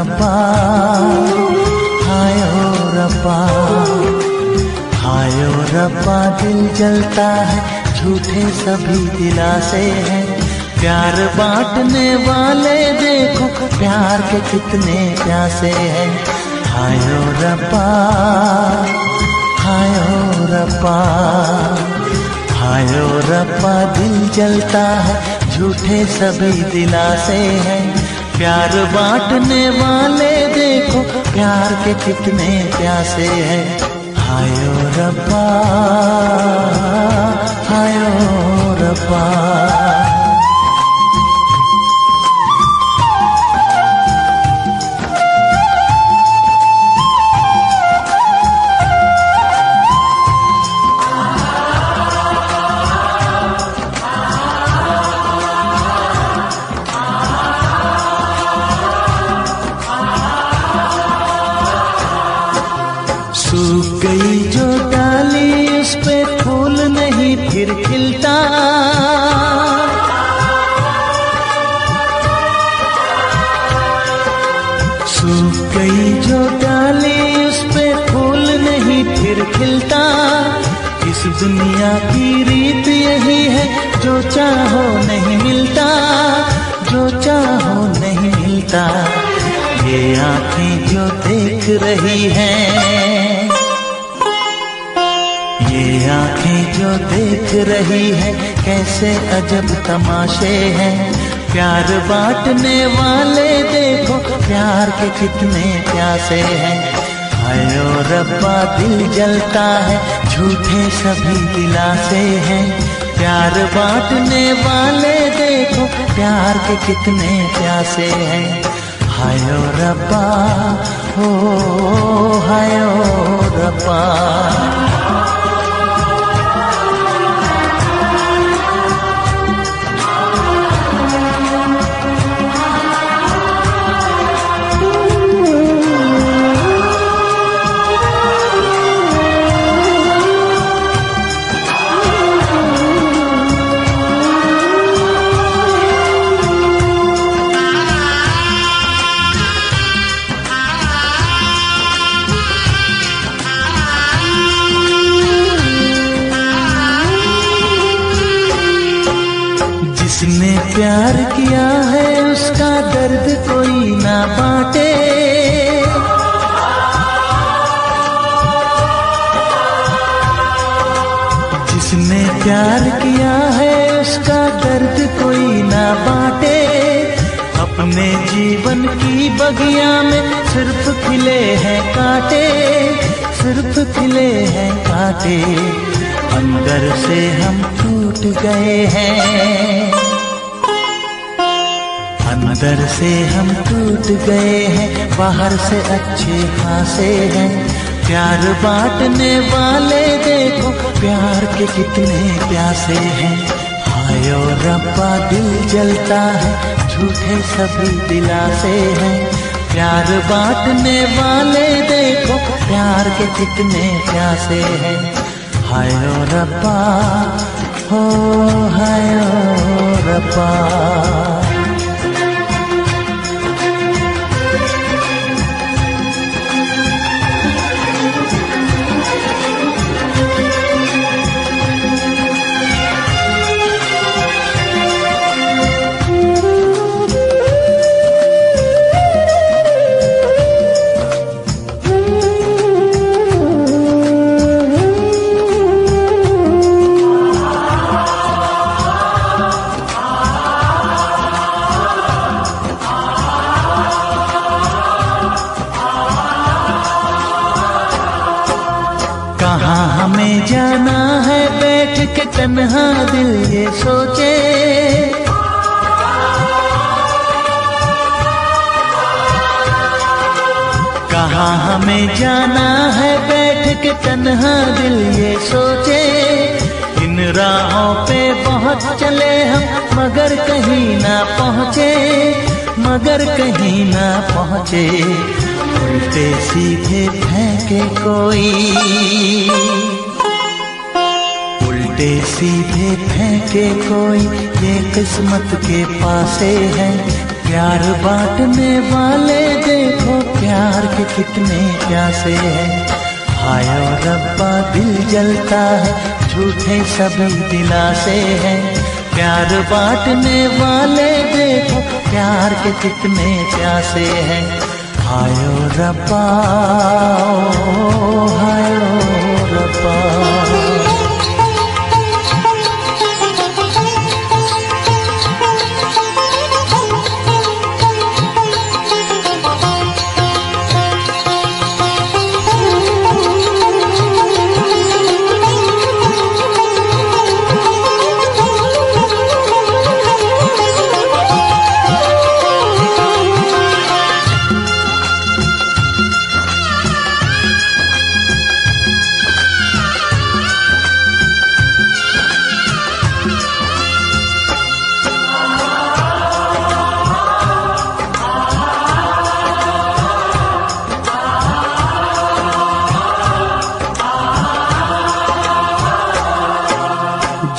रब्बा, हाय ओ रब्बा, हाय ओ रब्बा। दिल जलता है, झूठे सभी दिलासे हैं। प्यार बांटने वाले देखो, प्यार के कितने प्यासे हैं। हाय ओ रब्बा, हाय ओ रब्बा, हाय ओ रब्बा। दिल जलता है, झूठे सभी दिलासे हैं। प्यार बांटने वाले देखो, प्यार के कितने प्यासे हैं। हाय ओ रब्बा, हाय ओ रब्बा। सूख गई जो डाली, उस पे फूल नहीं फिर खिलता। सूख गई जो डाली, उस पे फूल नहीं फिर खिलता। इस दुनिया की रीत यही है, जो चाहो नहीं मिलता, जो चाहो नहीं मिलता। ये आँखें जो देख रही हैं, ये आँखें जो देख रही है, कैसे अजब तमाशे हैं। प्यार बांटने वाले देखो, प्यार के कितने प्यासे हैं। हाय ओ रब्बा, दिल जलता है, झूठे सभी दिलासे हैं। प्यार बांटने वाले देखो, प्यार के कितने प्यासे हैं। हाय ओ रब्बा, हो हाय ओ रब्बा। जिसने प्यार किया है, उसका दर्द कोई ना बांटे। जिसने प्यार किया है, उसका दर्द कोई ना बांटे। अपने जीवन की बगिया में सिर्फ खिले हैं कांटे, सिर्फ खिले हैं कांटे। अंदर से हम टूट गए हैं, अंदर से हम टूट गए हैं। बाहर से अच्छे खासे हैं। प्यार बांटने वाले देखो, प्यार के कितने प्यासे हैं। हाय ओ रब्बा, दिल जलता है, झूठे सभी दिलासे हैं। प्यार बांटने वाले देखो, प्यार के कितने प्यासे हैं। हाय ओ रब्बा, हो हाय ओ रब्बा। कहाँ हमें जाना है, बैठ के तन्हा दिल ये सोचे। कहाँ हमें जाना है, बैठ के तन्हा दिल ये सोचे। इन राहों पे बहुत चले हम, मगर कहीं ना पहुँचे, मगर कहीं ना पहुँचे। उल्टे सीधे फेंके कोई, उल्टे सीधे फेंके कोई, ये किस्मत के पासे है। प्यार बांटने वाले देखो प्यार के कितने प्यासे हैं। हाय ओ रब्बा दिल जलता है, झूठे सभी दिलासे हैं। प्यार बांटने वाले देखो प्यार के कितने प्यासे हैं। हाय ओ रब्बा, हाय ओ रब्बा।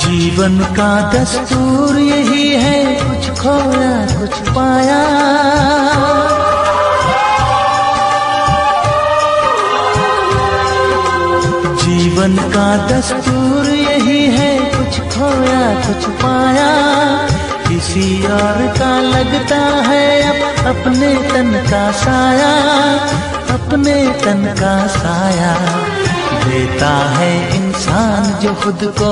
जीवन का दस्तूर यही है, कुछ खोया कुछ पाया। जीवन का दस्तूर यही है, कुछ खोया कुछ पाया। किसी और का लगता है अब अपने तन का साया, अपने तन का साया। देता है इंसान जो खुद को,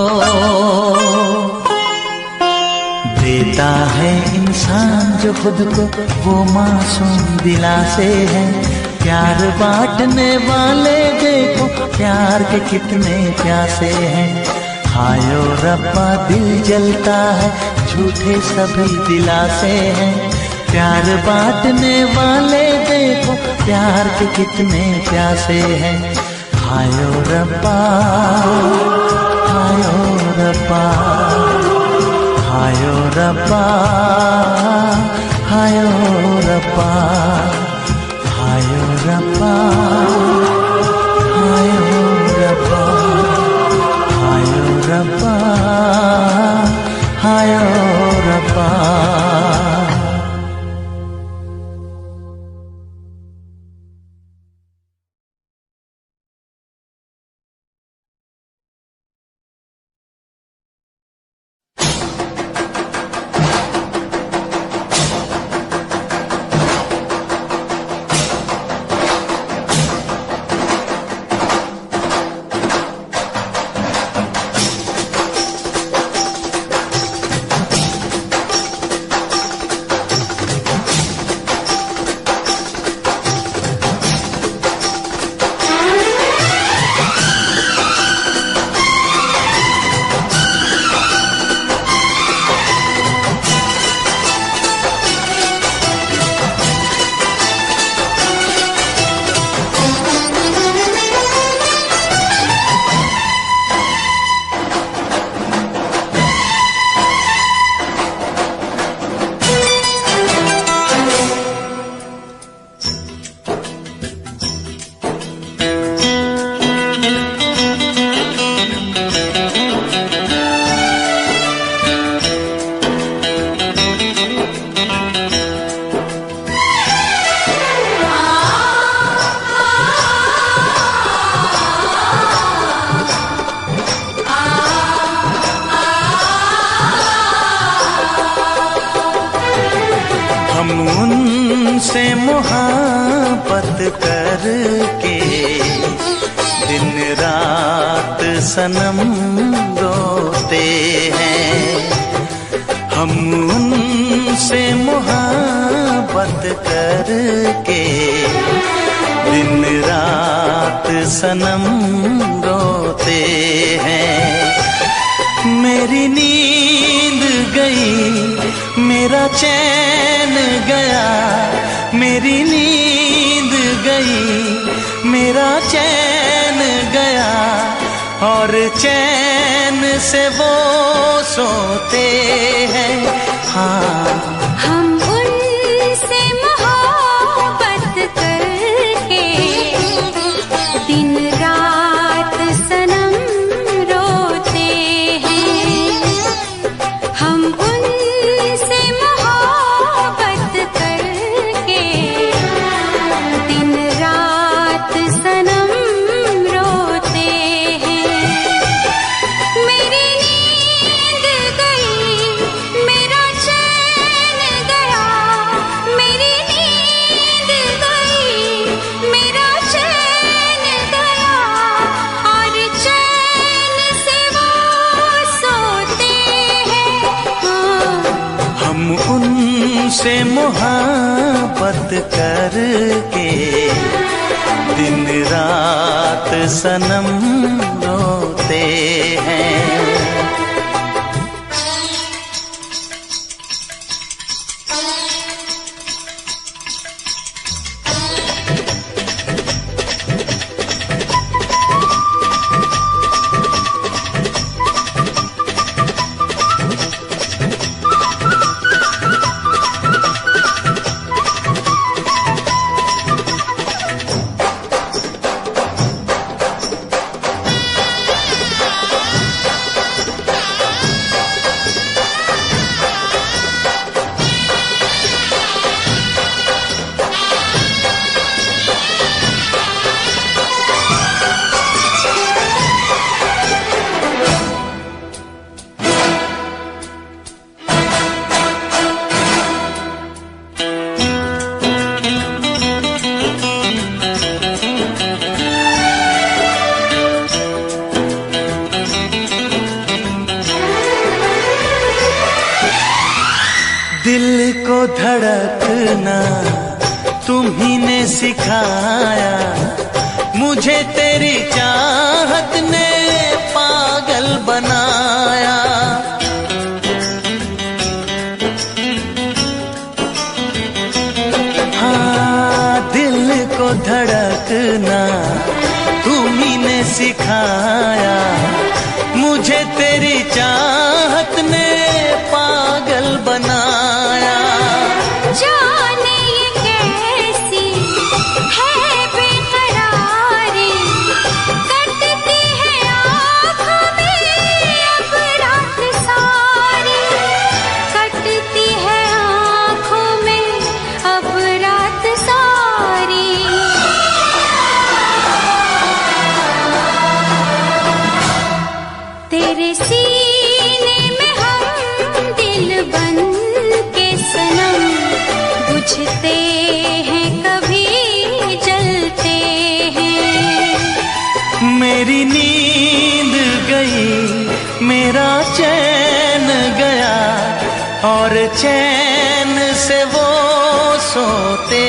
देता है इंसान जो खुद को, वो मासूम दिलासे है। प्यार बांटने वाले देखो प्यार के कितने प्यासे हैं। हाय ओ रब्बा दिल जलता है, झूठे सभी दिलासे हैं। प्यार बांटने वाले देखो प्यार के कितने प्यासे हैं। हाय ओ रब्बा, हाय ओ रब्बा, हाय ओ रब्बा, हाय ओ रब्बा, हाय ओ रब्बा, हाय ओ रब्बा, हाय ओ रब्बा, हाय ओ रब्बा। उनसे मोहब्बत करके दिन रात सनम रोते हैं। हम उनसे मोहब्बत करके दिन रात सनम रोते हैं। मेरी नींद गई, मेरा चैन गया, मेरी नींद गई, मेरा चैन गया, और चैन से वो सोते हैं। हाँ, हम उनसे मोहब्बत करके दिन रात सनम रोते हैं। हम उनसे मोहब्बत के दिन रात सनम रोते हैं। दिल को धड़कना तुम्ही ने सिखाया, मुझे तेरी चाहत ने पागल बनाया। हाँ, दिल को धड़कना तुम्ही ने सिखाया, मुझे तेरी चाहत ने पागल बनाया। जाने ये कैसी है बेकरारी, कटती है आँखों में अब रात सारी, कटती है आँखों में अब रात सारी। तेरे सीने में हम दिल बन के सनम, बुझते हैं कभी जलते हैं। मेरी नींद गई, मेरा चैन गया, और चैन से वो सोते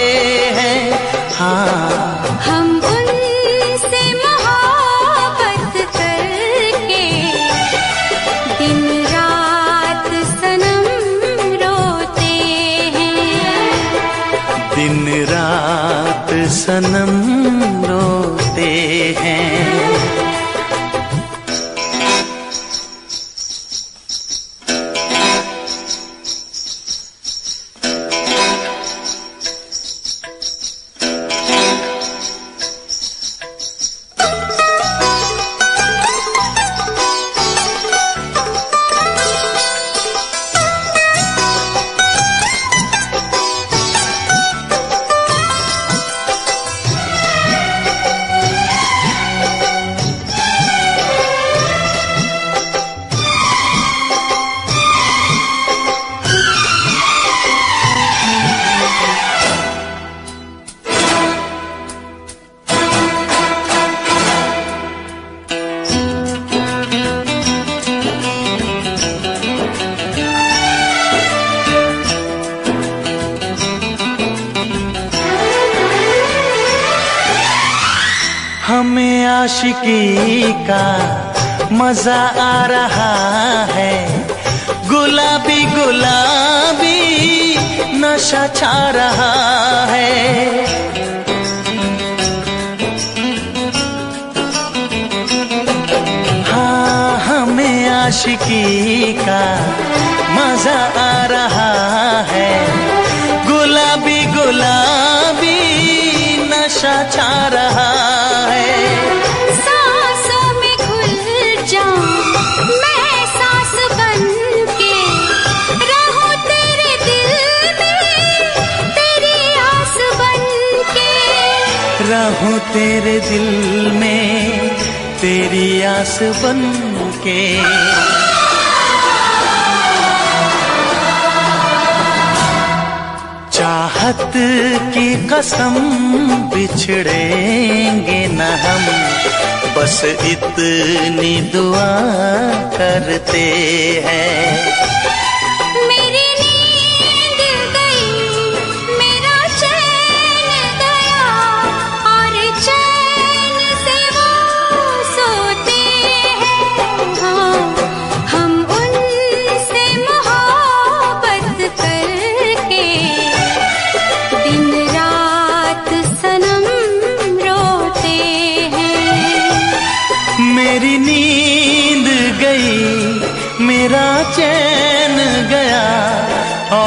हैं। हाँ, हम उनसे मोहब्बत करके दिन रात सनम रोते हैं। दिन रात सनम रोते हैं। हमें आशिकी का मजा आ रहा है, गुलाबी गुलाबी नशा छा रहा है। हाँ, हमें आशिकी का मजा आ रहा है, गुलाबी गुलाबी नशा छा रहा है। सांसों में घुल जाऊं मैं सांस बन के, रहूं तेरे दिल में तेरी आस बन के, रहूं तेरे दिल में तेरी आस बन के। चाहत की कसम बिछड़ेंगे न हम, बस इतनी दुआ करते हैं। मेरी नींद गई, मेरा चैन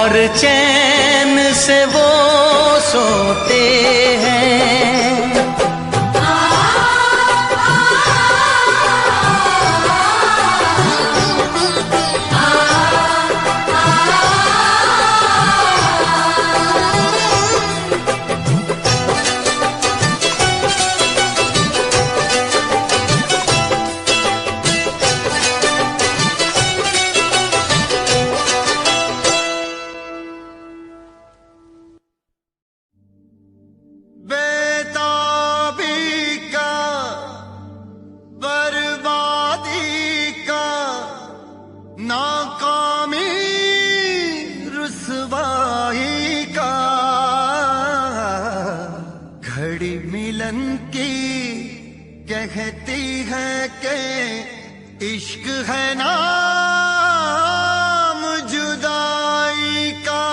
और चैन से वो सोते हैं। कहती है कि इश्क है नाम जुदाई का।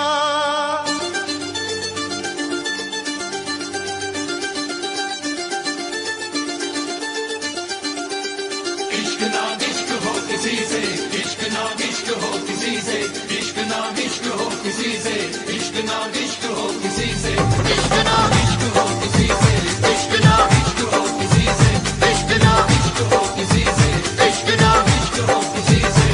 इश्क ना इश्क हो किसी से, इश्क ना इश्क हो किसी से, इश्क ना इश्क हो किसी से, इश्क ना इश्क हो किसी से, इश्क ना इश्क हो किसी से, इश्क ना इश्क हो किसी से, इश्क ना इश्क हो किसी से, इश्क ना इश्क हो किसी से।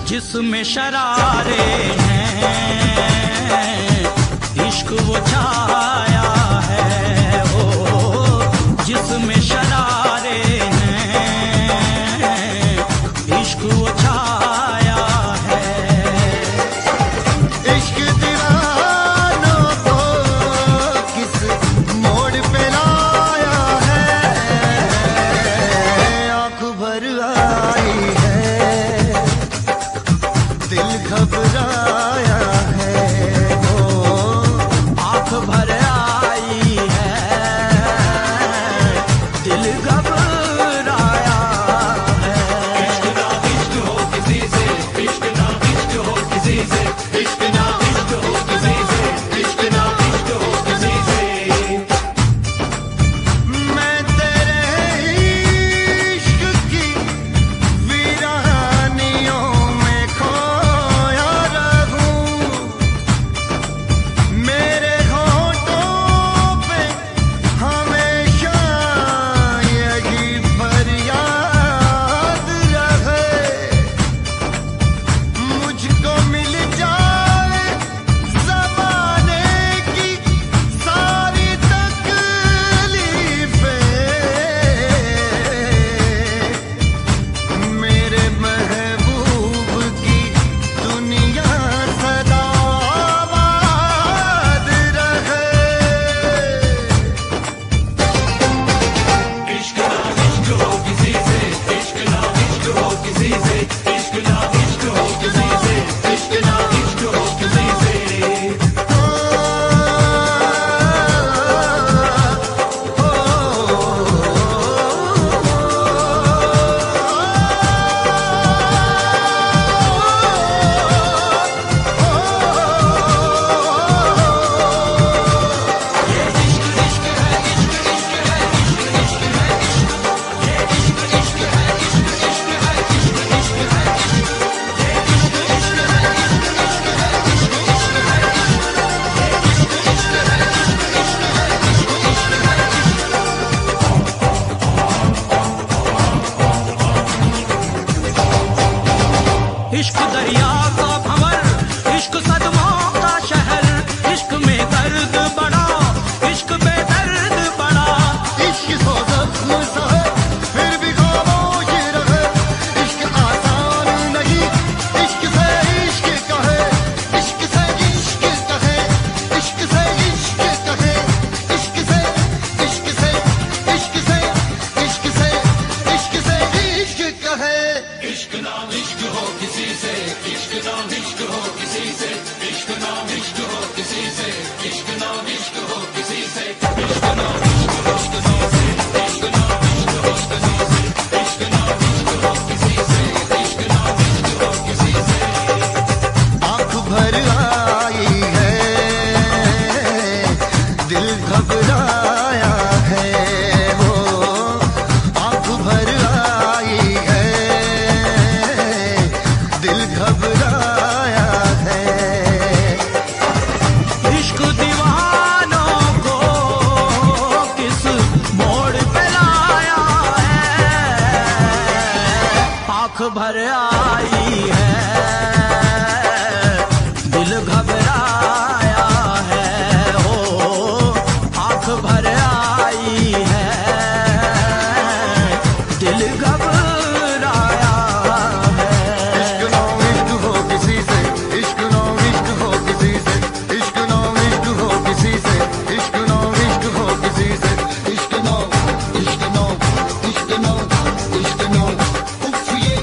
जिसमें शरारे हैं इश्क वो छाया है, वो जिसमें शरारे हैं इश्क वो छाया है। इश्क दीवानों को किस मोड़ पे लाया है, आँख भर आई है, दिल घबराया है, वो आँख भर आई है, दिल घबराया है। इश्क ना इश्क हो किसी से, इश्क ना इश्क हो किसी से, इश्क ना इश्क हो किसी से, इश्क ना इश्क हो किसी से। मैं तेरे इश्क की वीरानियों में खोया रहूं, मेरे होठों भर आई है, दिल घबराया है, हो आंख भर आई है, दिल घबराया है। इश्क नो इश्क हो किसी से, इश्क नो इश्क हो किसी से, इश्क नो इश्क हो किसी से, इश्क नो इश्क हो किसी से, इश्क नो इश्क नो इश्क नो इश्क नो उफ ये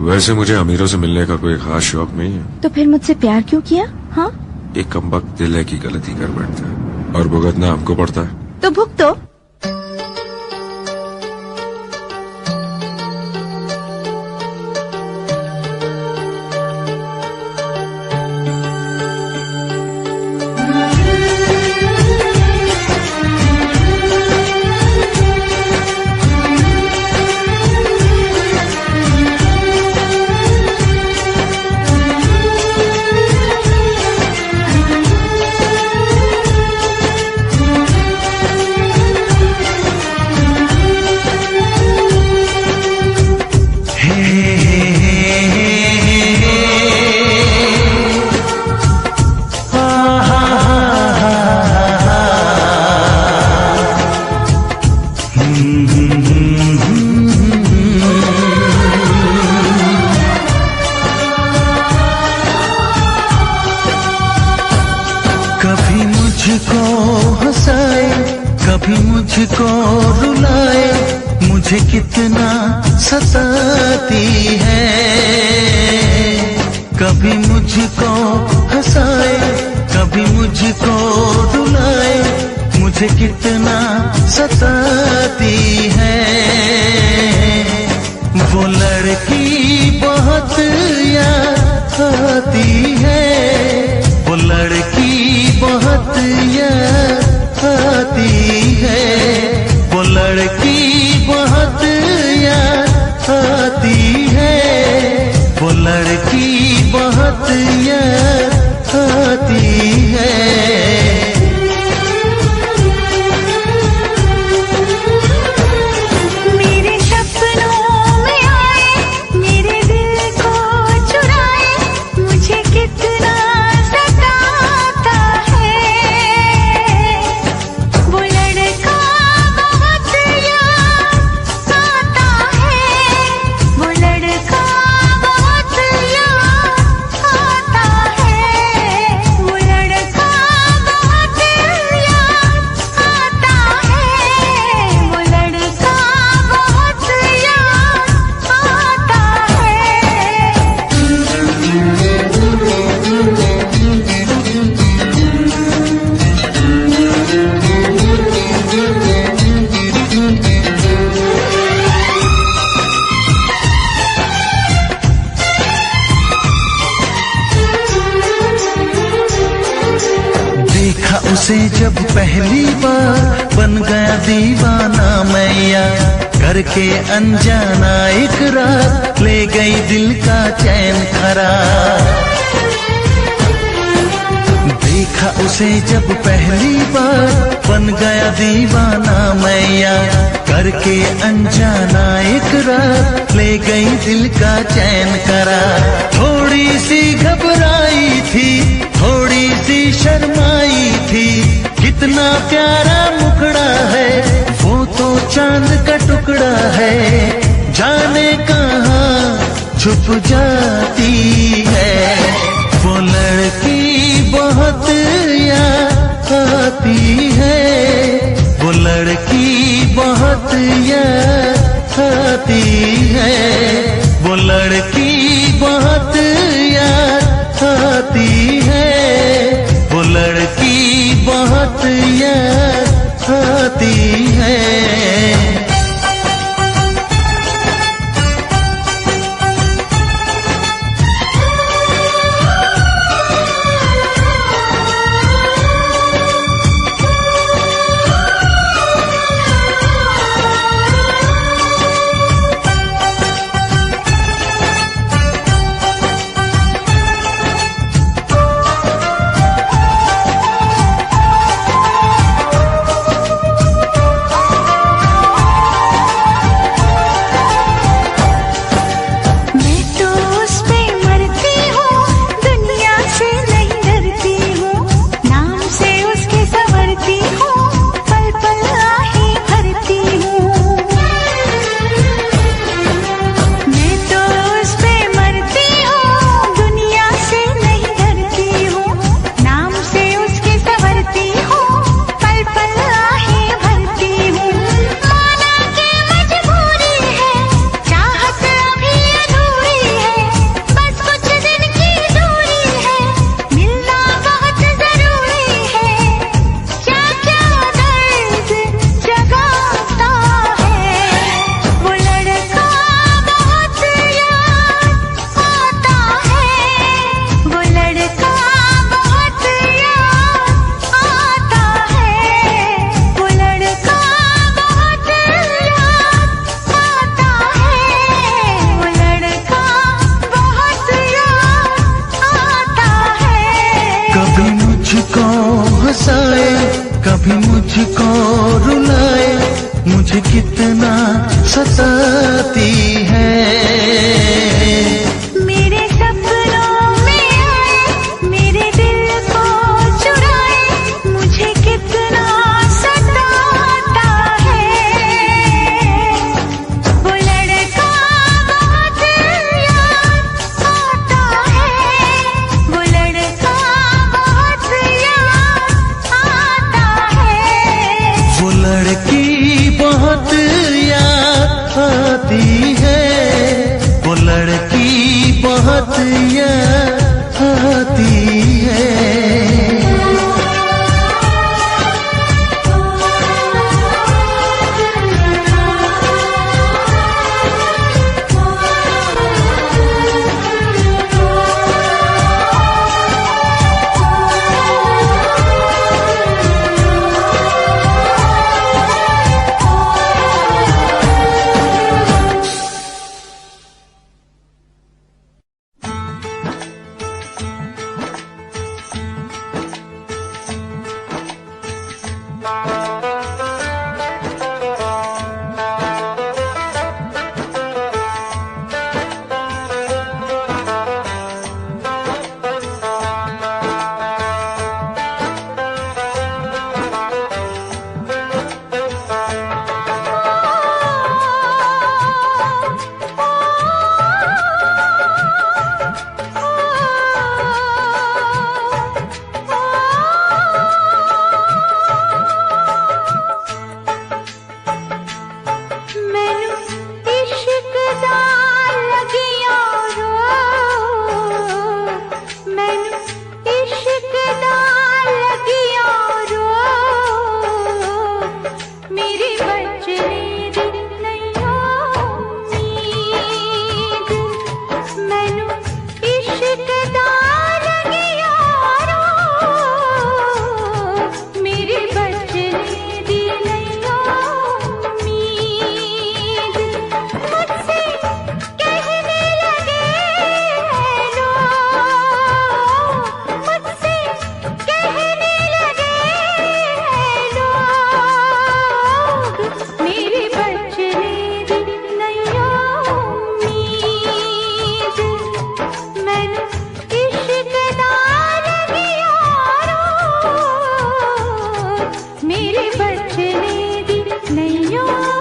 वैसे मुझे अमीरों से मिलने का कोई खास शौक नहीं है। तो फिर मुझसे प्यार क्यों किया? हाँ, एक कमबख्त दिल है की गलती कर बैठता है और भुगतना हमको पड़ता है। तो भुगतो। कभी मुझको हंसाए, कभी मुझको रुलाए, मुझे कितना सताती है। कभी मुझको हंसाए, कभी मुझको रुलाए, मुझे कितना सताती है। वो लड़की बहुत याद आती है, वो लड़की बहुत याद आती है, वो लड़की बहुत याद आती है, वो लड़की बहुत याद आती है। मेरे सपनों में आए, मेरे दिल को चुराए, मुझे कितना सताता है। वो लड़का बहुत याद आता है, वो लड़का बहुत याद आता है, वो लड़का बहुत याद आता है, वो लड़का बहुत याद आता देखा उसे जब पहली बार, बन गया दीवाना मैया, करके अनजाना इकरार, ले गई दिल का चैन करार। देखा उसे जब पहली बार, बन गया दीवाना मैया, करके अनजाना इकरार, ले गई दिल का चैन करार। थोड़ी सी घबराई थी, थोड़ी सी शर्माई थी, कितना प्यारा मुखड़ा है, वो तो चांद का टुकड़ा है, जाने कहाँ छुप जाती है। वो लड़की बहुत याद आती है, वो लड़की बहुत याद आती है, वो लड़की बहुत याद आती है, वो लड़की बहुत याद आती है। मुझे कितना सताती है। मेरे सपनों में आए, मेरे दिल को चुराए, मुझे कितना सताता है। वो लड़का बहुत याद आता है, वो लड़का बहुत याद आता है। वो लड़की बहुत याद आती है, वो लड़की बहुत याद आती है। मैनू इश्क दा लगिया रो, मैनू इश्क दा लगिया रो, मेरी बचने दी नहीं उम्मीद। मैनू इश्क दा लगिया रो, मेरी बचने दी नहीं उम्मीद। मुझसे कहने लगे हैं लोग, मुझसे कहने लगे हैं लोग, मेरी बचने दी नहीं उम्मीद। मैनू इश्क दा लगिया रो, मेरी बचने दी नहीं उम्मीद।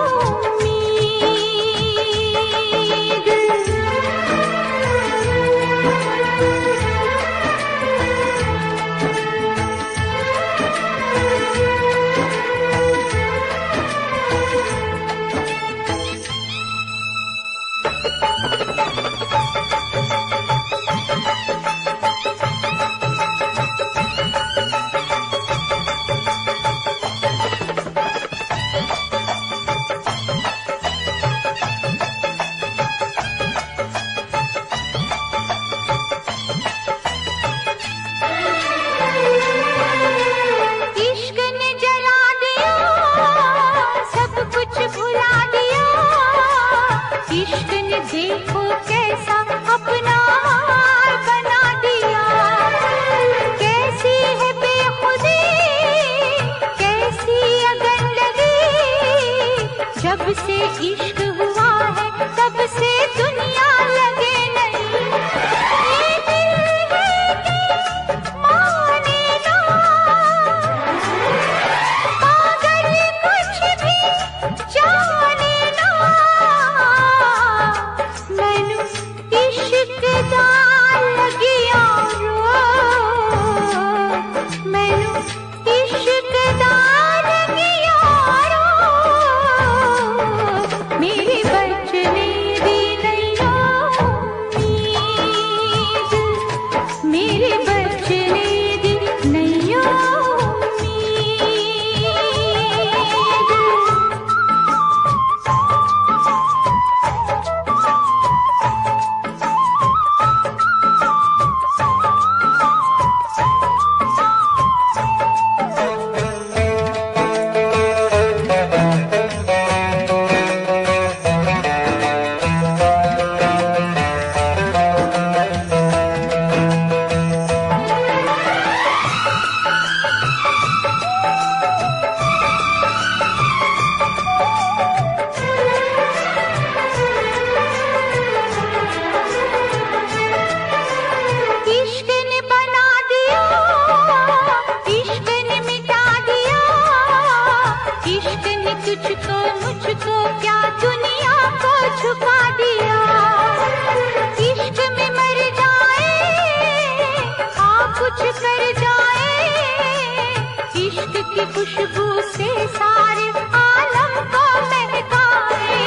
इश्क ने जला दिया, सब कुछ भुला दिया। इश्क ने देखो कैसा अपना हाल बना दिया। कैसी है बेखुदी, कैसी अगन लगी, जब से इश्क हुआ है तब से दुनिया लगे नहीं। ये दिल है कि माने ना, पागल कुछ भी जाने ना। मैनू इश्क दा लगिया रो, मैनू इश्क दा लगिया रो, मेरी बचने दी नहीं क्या दुनिया को झुका दिया, इश्क में मर जाए हाँ कुछ कर जाए, इश्क की खुशबू से सारे आलम को महकाए।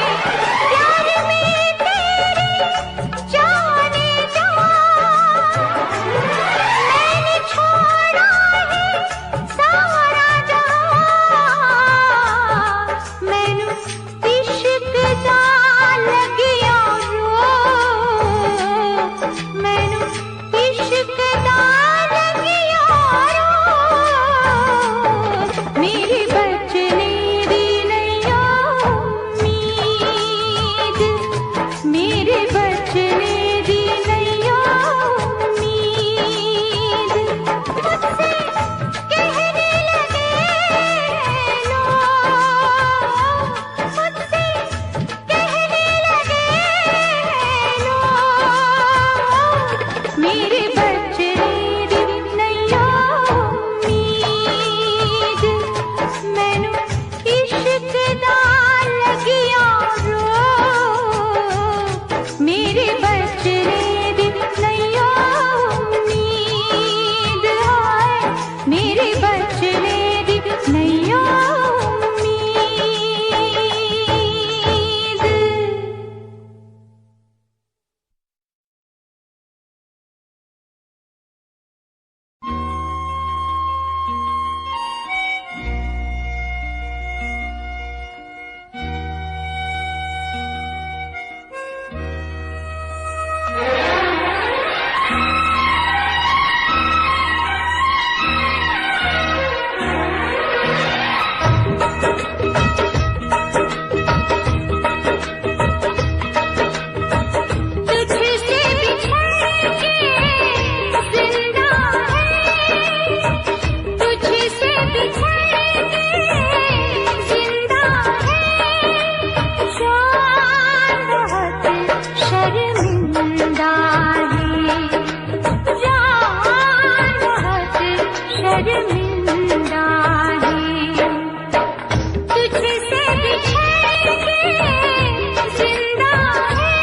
प्यार में तेरे जाने जा मैंने छोड़ा है सारा जहां, मैनू इश्क दा लगिया रो, मैनू इश्क दा लगिया रो, मेरे बचने दी नैया उम्मीद, मेरे बचने दी नैया उम्मीद, मुझसे कहने लगे लोग, मुझसे कहने लगे लोग, मेरे बचने दी नैया उम्मीद, मैनू इश्क दा लगिया रो, मेरे बचने दी नैया उम्मीद, हाय मेरे बचने दी नैया उम्मीद। तुझसे बिछड़ के जिंदा है, तुझसे बिछड़ के जिंदा है, जान बहुत शर्मिंदा है, जान बहुत शर्मिंदा है, तुझसे बिछड़ के जिंदा है,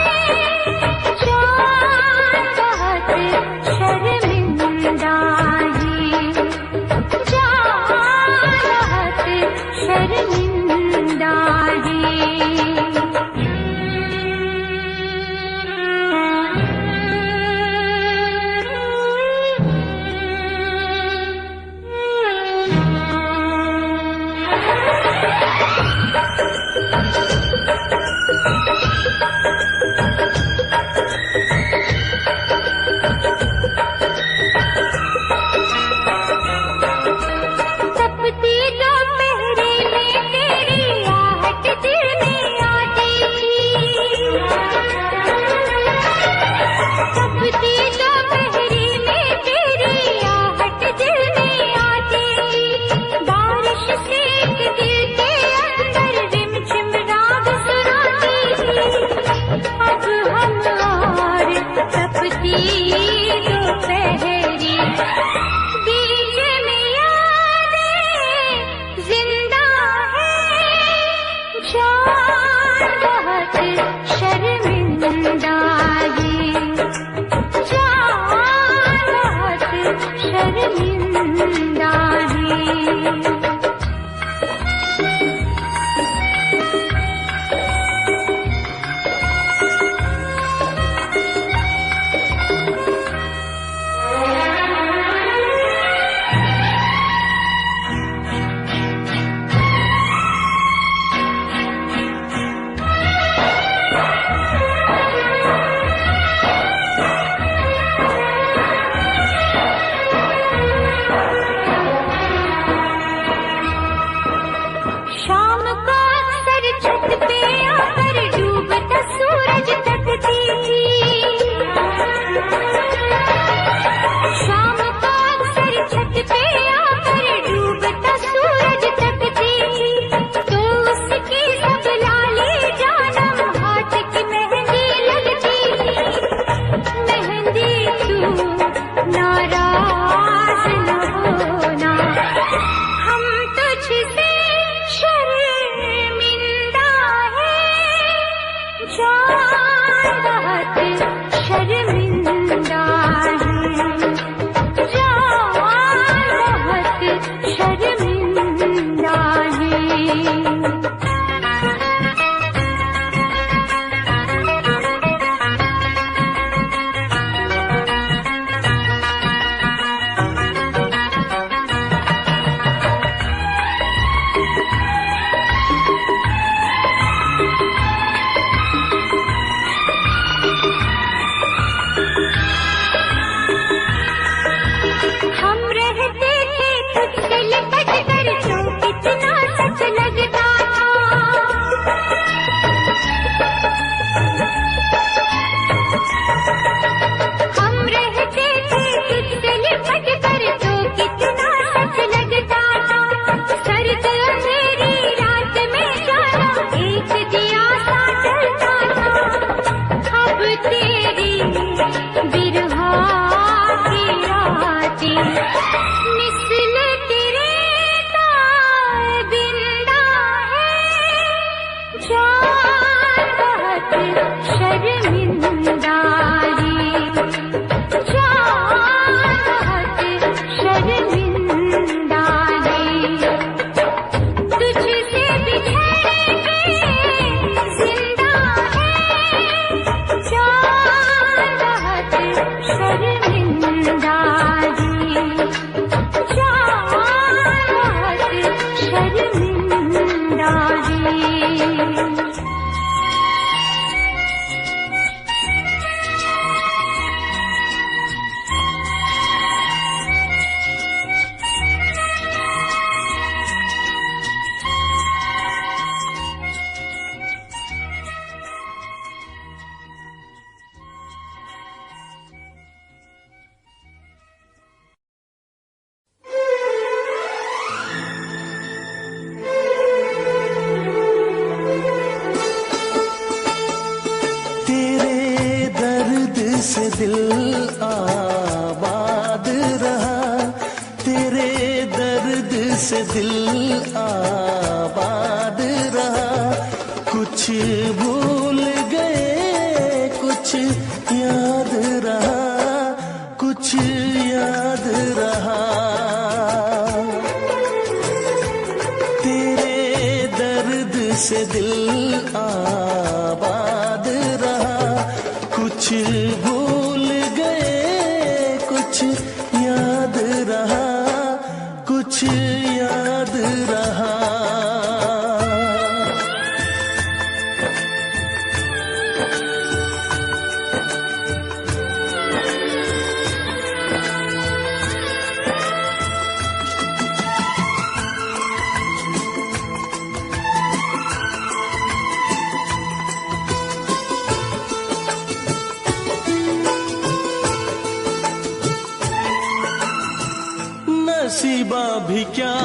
जान बहुत शर्मिंदा है, जान बहुत शर्मिंदा तपती दोपहरी में तेरी आहट दिल में आती थी, तपती दोपहरी में तेरी आहट दिल में आती थी, बारिश से एक दिल के अंदर रिमझिम राग सुनाती थी, अब हम और तपती दोपहरी बीच में यादें जिंदा है, जान बहुत शर्मिंदा है, जान बहुत शर्मिंदा है। चांद बहुत शर्मिंदा रे, चांद बहुत शर्मिंदा रे, तुझसे बिछड़ के जिंदा है, चांद बहुत शर्मिंदा रे, चांद बहुत शर्मिंदा रे। तेरे दर्द से दिल आबाद रहा, तेरे दर्द से दिल आबाद रहा, कुछ भूल गए कुछ याद रहा, कुछ याद रहा। तेरे दर्द से दिल आबाद रहा, कुछ भूल गए कुछ याद रहा, कुछ याद रहा। नसीबा भी क्या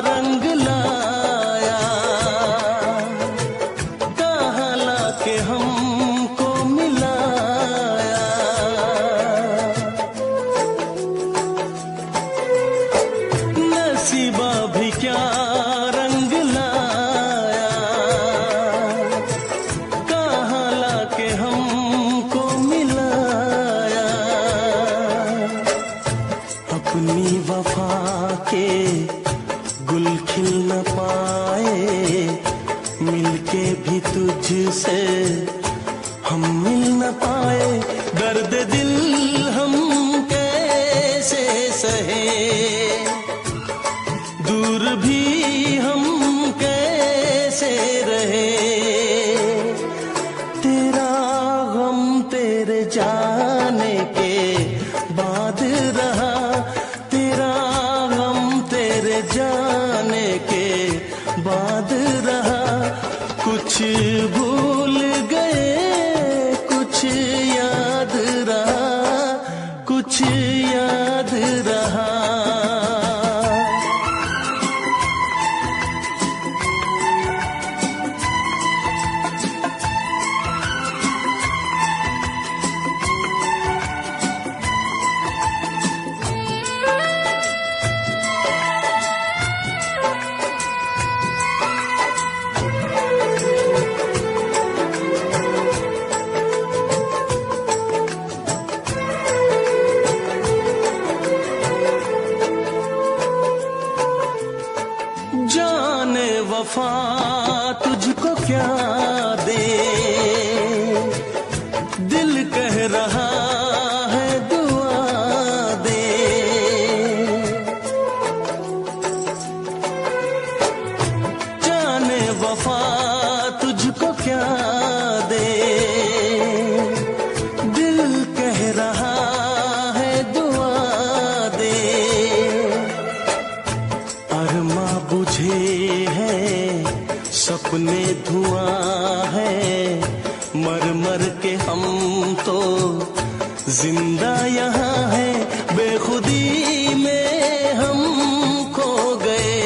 रंग लाया, कहाँ लाके हमको मिलाया। नसीबा भी क्या रंग लाया, कहाँ लाके हमको मिलाया। अपनी वफा के गुल खिल न पाए, मिलके भी तुझसे हम मिल न पाए। दर्द दिल हम कैसे सहे, दूर भी हम कैसे रहे। तेरा गम तेरे जाने के बाद रहा, जाने के बाद रहा। कुछ भूल गए कुछ याद रहा, कुछ याद रहा। जाने वफा तुझको क्या दे, दिल कह रहा है दुआ दे। जाने वफा तुझको क्या दे, दिल कह रहा है दुआ दे। अरमा बुझे हैं सपने धुआं है, मर मर के हम तो जिंदा यहाँ है। बेखुदी में हम खो गए,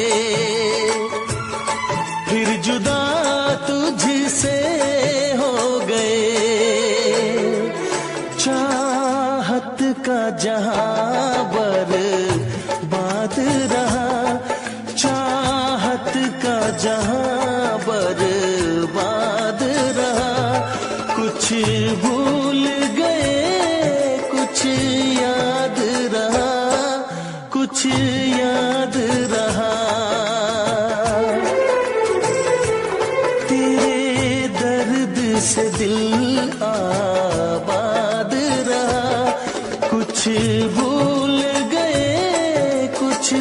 फिर जुदा तुझसे हो गए। चाहत का जहां बर्बाद रहा, चाहत का जहां बर्बाद से दिल आबाद रहा। कुछ भूल गए कुछ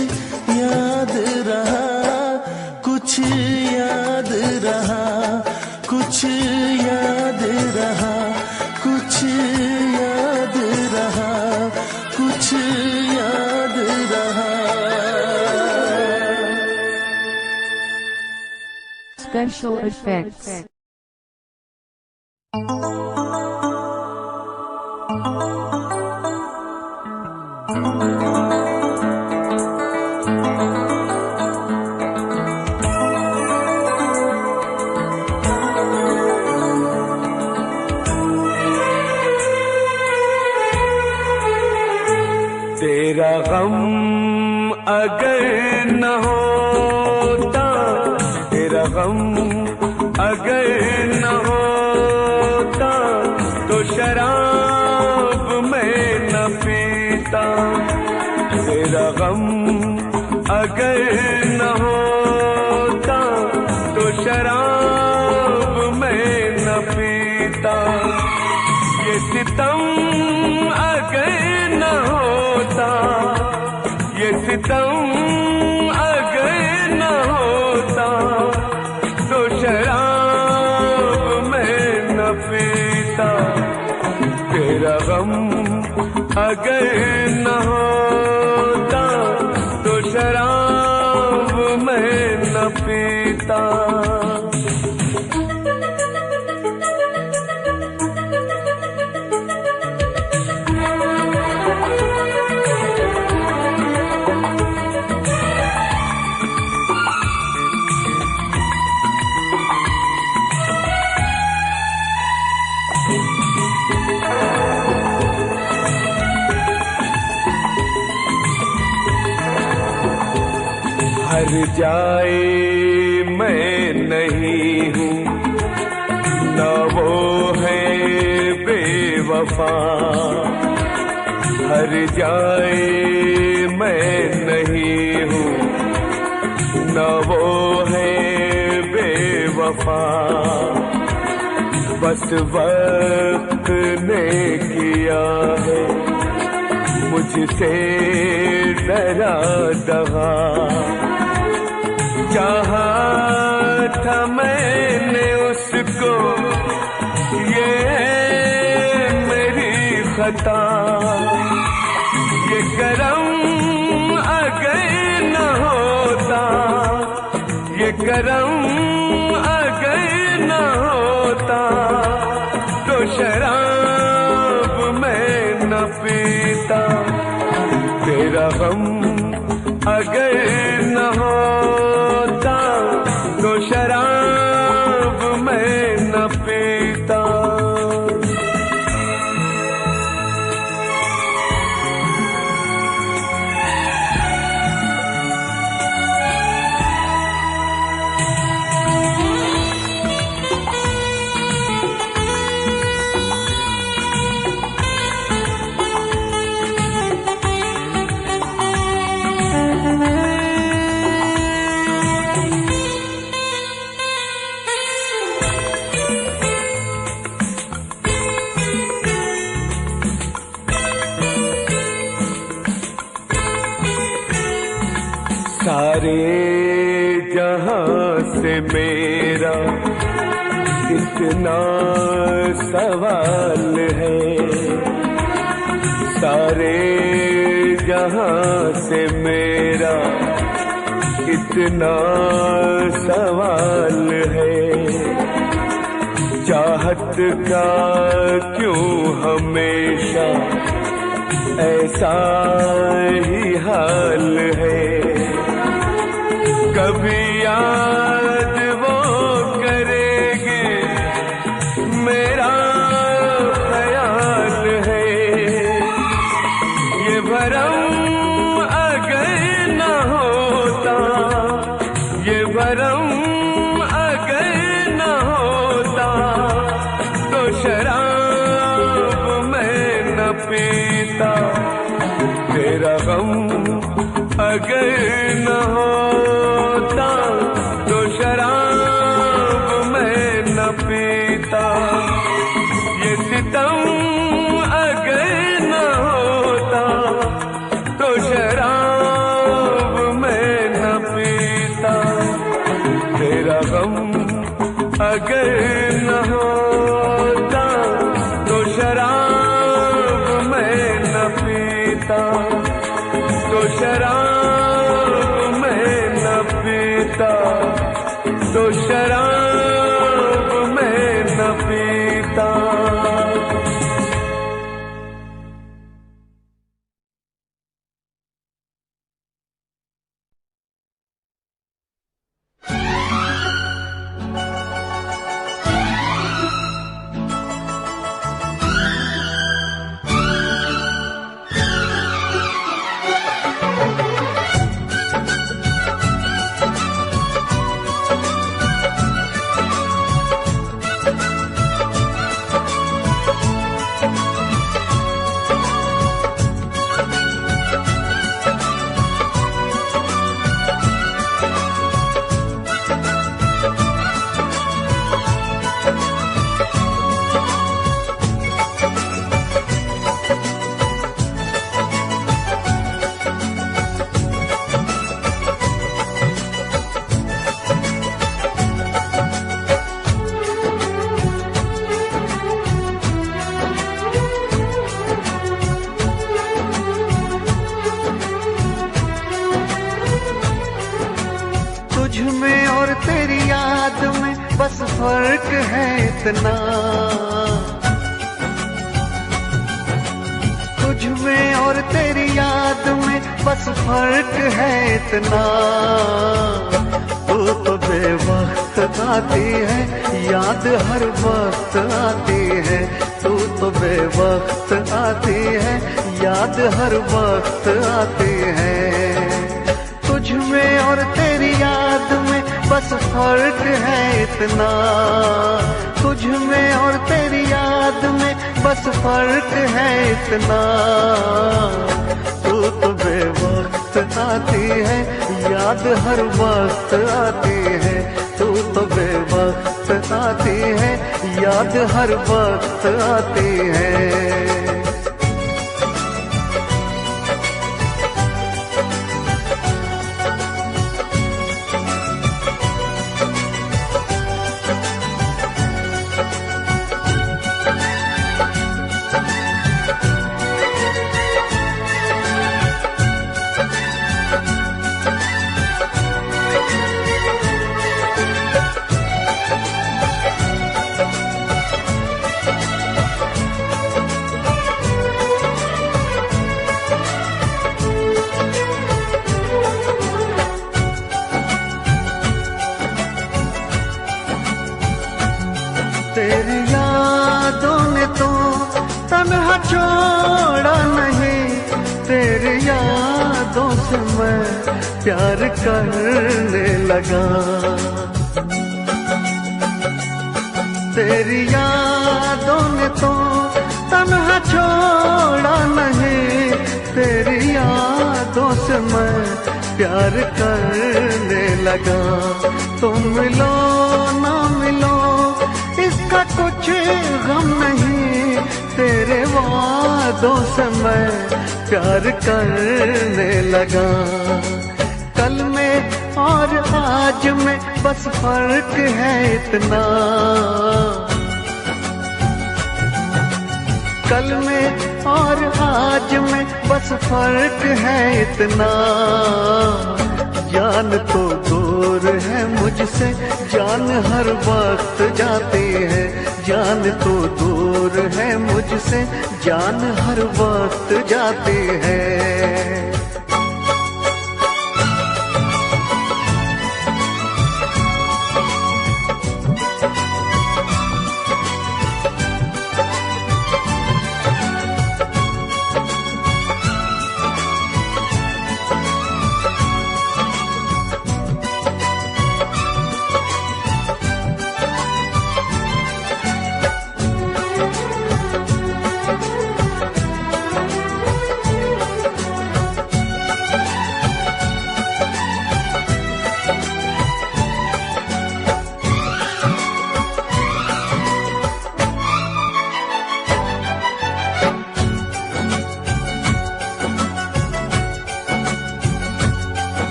याद रहा, कुछ याद रहा, कुछ याद रहा, कुछ याद रहा, कुछ याद रहा। Special effects. तेरा गम अगर न होता, तेरा गम अगर न होता, तो शराब मैं न पीता। तेरा गम अगर न होता, तो शराब मैं न पीता। ये सितम अगर न होता, ये सितम अगर न होता, तो शराब मैं न पीता। तेरा गम अगर न होता, तो शराब मैं न पीता। हर जाए मैं नहीं हूँ, न वो है बेवफा। हर जाए मैं नहीं हूँ, न वो है बेवफा। बस वक्त ने किया है मुझसे डरा दगा। चाहा था मैंने उसको, ये मेरी खता। ये करम अगर न होता, ये करम अगर न होता, तो शराब मैं न पीता। तेरा गम अगर न होता, तो शराब मैं न पीता। सारे जहां से मेरा इतना सवाल है। सारे जहां से मेरा इतना सवाल है। चाहत का क्यों हमेशा ऐसा ही हाल है। कभी याद वो करेंगे मेरा ख्याल है। ये भरम अगर न होता, ये भरम अगर न होता, तो शराब मैं न पीता। तेरा गम अगर न होता, तो शराब मैं न पीता। न होता तो शराब मैं न पीता, तो शराब मैं न पीता, तो शराब मैं न पीता। बस फर्क है इतना, तुझ में और तेरी याद में बस फर्क है इतना। तू तो बेवक्त आती है, याद हर वक्त आती है। तू तो बेवक्त आती है, याद हर वक्त आती है। तुझ में और तेरी याद में बस फर्क है इतना, तुझ में और तेरी याद में बस फर्क है इतना। तू तो बेवक्त आती है, याद हर वक्त आती है। तू तो बेवक्त आती है, याद हर वक्त आती है। तेरी यादों ने तो तन्हा छोड़ा नहीं, तेरी यादों से मैं प्यार करने लगा। तेरी यादों ने तो तन्हा छोड़ा नहीं, तेरी यादों से मैं प्यार करने लगा। तुम मिलो ना मिलो इसका कुछ गम नहीं, तेरे वादों से मैं प्यार करने लगा। कल में और आज में बस फर्क है इतना, कल में और आज में बस फर्क है इतना। जान तो दूर है मुझसे, जान हर वक्त जाती है। जान तो दूर है मुझसे, जान हर वक्त जाती है।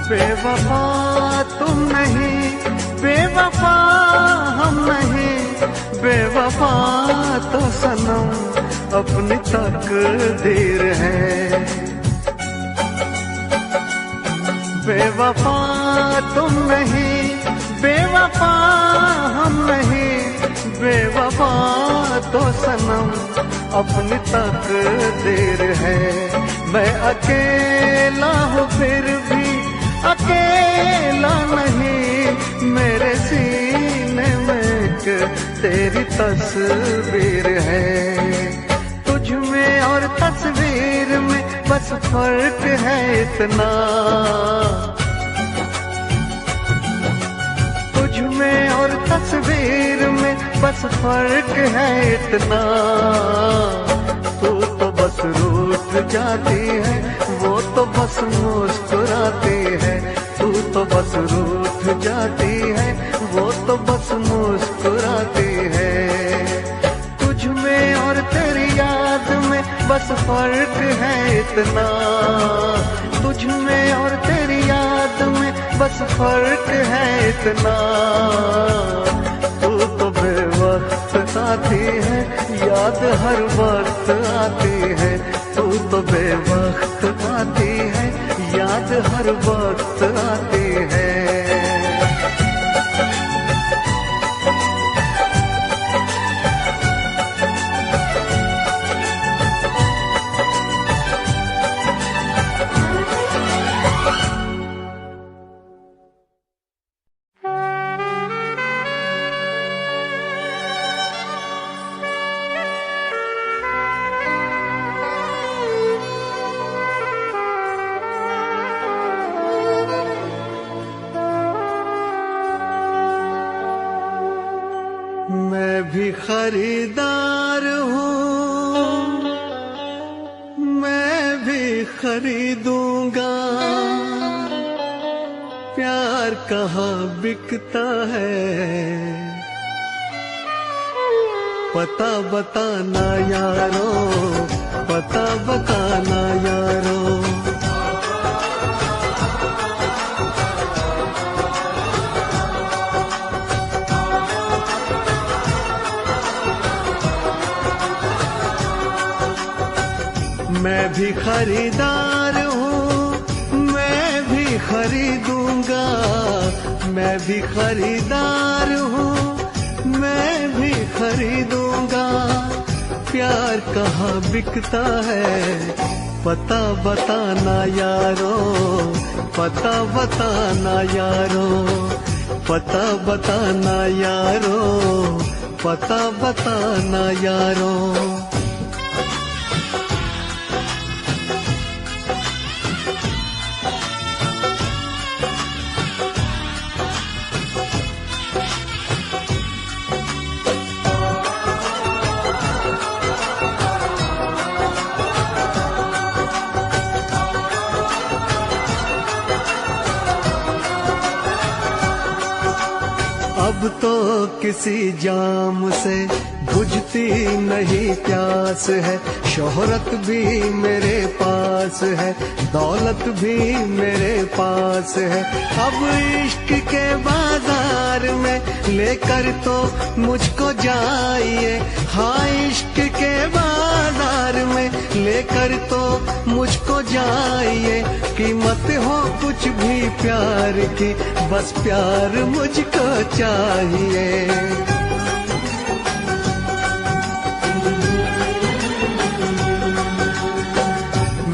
बेवफा तुम नहीं, बेवफा हम नहीं, बेवफा तो सनम अपनी तकदीर है। बेवफा तुम नहीं, बेवफा हम नहीं, बेवफा तो सनम अपनी तकदीर है। मैं अकेला हूँ फिर भी अकेला नहीं, मेरे सीने में एक तेरी तस्वीर है। तुझ में और तस्वीर में बस फर्क है इतना, तुझ में और तस्वीर में बस फर्क है इतना। तू तो बस रूठ जाती है, वो तो बस मुस्कुराती है। तू तो बस रूठ जाती है, वो तो बस मुस्कुराती है। तुझ में और तेरी याद में बस फर्क है इतना, तुझ में और तेरी याद में बस फर्क है इतना। तू तो बेवक्त आती है, याद हर वक्त आती है। तू तो बेवक्त आती है, याद हर वक्त आती है। मैं भी खरीदार हूँ, मैं भी खरीदूंगा। प्यार कहाँ बिकता है, पता बताना यारो, पता बताना यारो। मैं भी खरीदार हूँ, मैं भी खरीदूंगा। मैं भी खरीदार हूँ, मैं भी खरीदूंगा। प्यार कहाँ बिकता है, पता बताना यारो, पता बताना यारो, पता बताना यारो, पता बताना यारो। अब तो किसी जाम से बुझती नहीं प्यास है। शोहरत भी मेरे पास है, दौलत भी मेरे पास है। अब इश्क के बाजार में लेकर तो मुझको जाइए। हाँ, इश्क के बाजार में लेकर तो मुझको जाइए। कीमत हो कुछ भी प्यार की, बस प्यार मुझको चाहिए।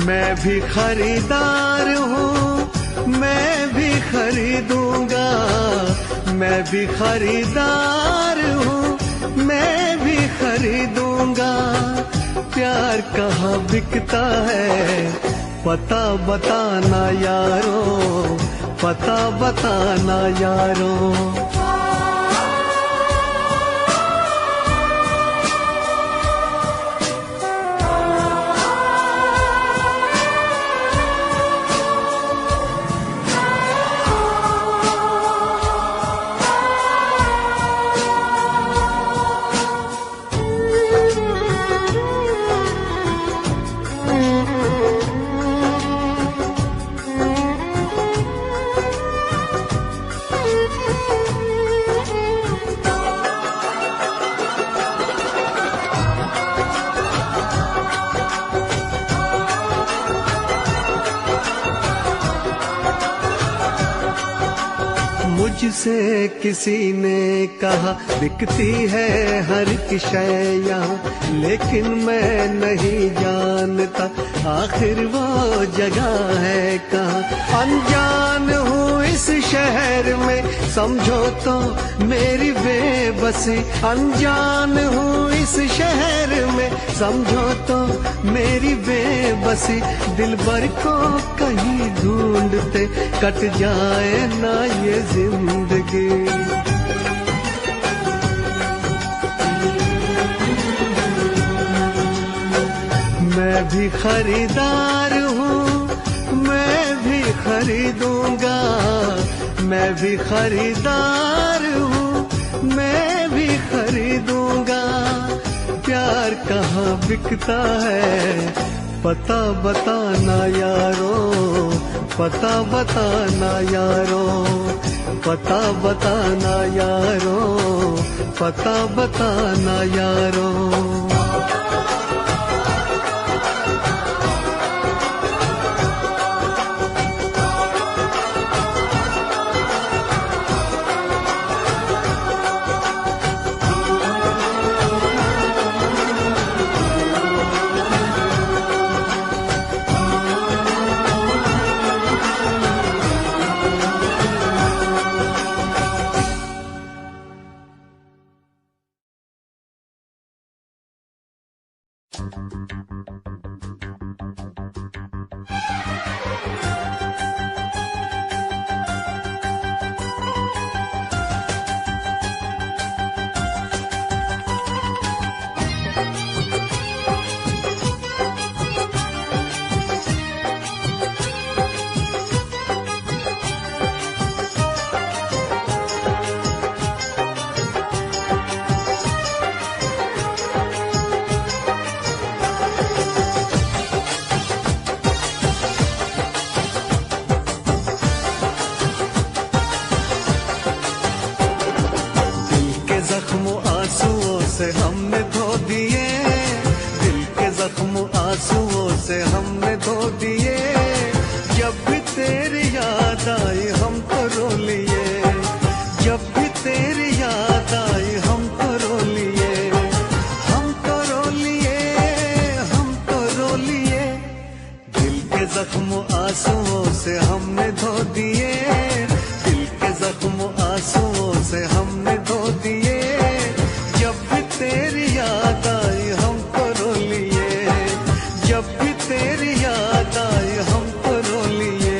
मैं भी खरीदार हूँ, मैं भी खरीदूंगा। मैं भी खरीदार हूँ, मैं भी खरीदूंगा। प्यार कहाँ बिकता है, पता बताना यारो, पता बताना यारो। मुझसे किसी ने कहा बिकती है हर एक शय यहाँ, लेकिन मैं नहीं जानता आखिर वो जगह है कहाँ। अनजान हूँ इस शहर में समझो तो मेरी बेबसी, अनजान हूँ इस शहर में समझो तो मेरी बेबसी। दिलबर को कहीं ढूंढते कट जाए ना ये जिंदगी। मैं भी खरीदार हूँ, मैं भी खरीदूंगा, मैं भी खरीदार हूँ, मैं भी खरीदूंगा। प्यार कहाँ बिकता है पता बताना यारो, पता बताना यारो, पता बताना यारो, पता बताना यारो। हमने धो दिए, दिल के जख्म आंसुओं से हमने धो दिए। जब भी तेरी याद आई हम तो रो लिए, जब भी तेरी याद आई हम तो रो लिए, हम तो रो लिए, हम तो रो लिए। दिल के जख्म आंसुओं से हमने धो दिए, दिल के जख्म आंसुओं से हमने धो दिए। जब भी तेरी याद आई हमको रो लिए, जब भी तेरी याद आई हमको रो लिए।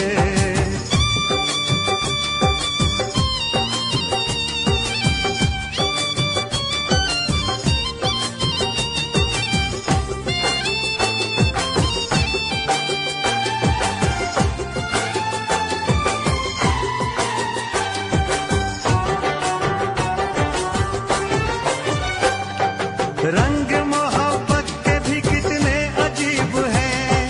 रंग मोहब्बत के भी कितने अजीब हैं,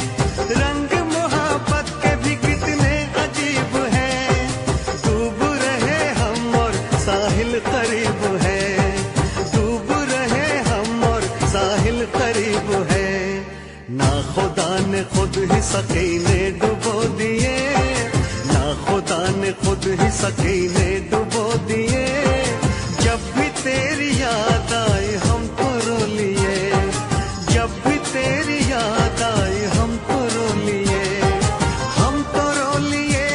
रंग मोहब्बत के भी कितने अजीब हैं। डूब रहे हम और साहिल करीब है, डूब रहे हम और साहिल करीब है। ना खुदा ने खुद ही सकीने डुबो दिए, ना खुदा ने खुद ही सकीने डुबो दिए। जब भी तेरी याद आई हमको रो लिए, जब भी तेरी याद आई हमको रो लिए, हम तो रो लिए,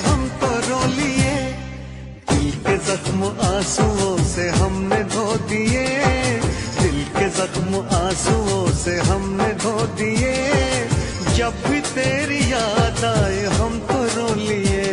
हम तो रो लिए। दिल के जख्म आंसुओं से हमने धो दिए, दिल के जख्म आंसुओं से हमने धो दिए। जब भी तेरी याद आई हमको रो लिए।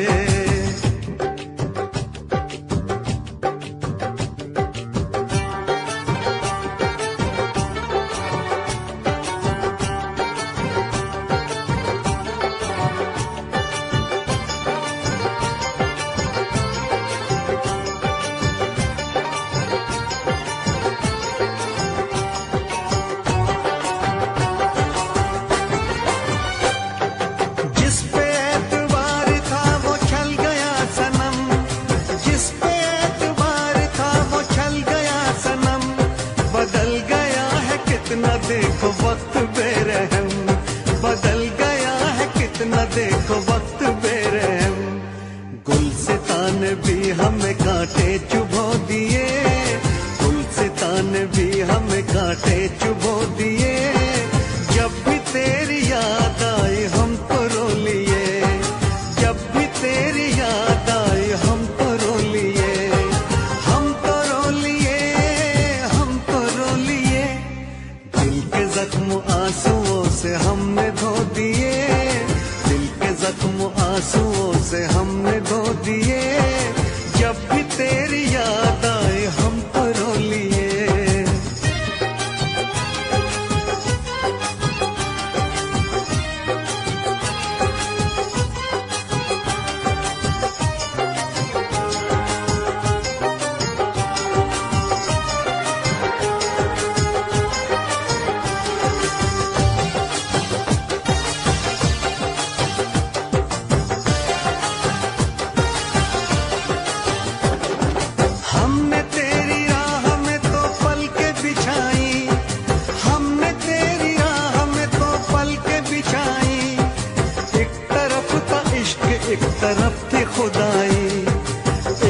देखो वक्त बेरहम, बदल गया है कितना देखो वक्त बेरहम। गुलसितान भी भी हमें कांटे चुभो दिए, जब भी तेरी याद आई हमको रो लिए, जब भी तेरी याद आई हमको रो लिए, हमको रो लिए, हमको रो लिए। दिल के जख्म आंसुओं से हमने धो दिए, दिल के जख्म आंसुओं से हमने धो दिए, जब भी तेरी याद आए हमको रो लिए। हमने तेरी राह में तो पलके बिछाई, हमने तेरी राह में तो पलके बिछाई, एक तरफ था इश्क एक तरफ थी खुदाई,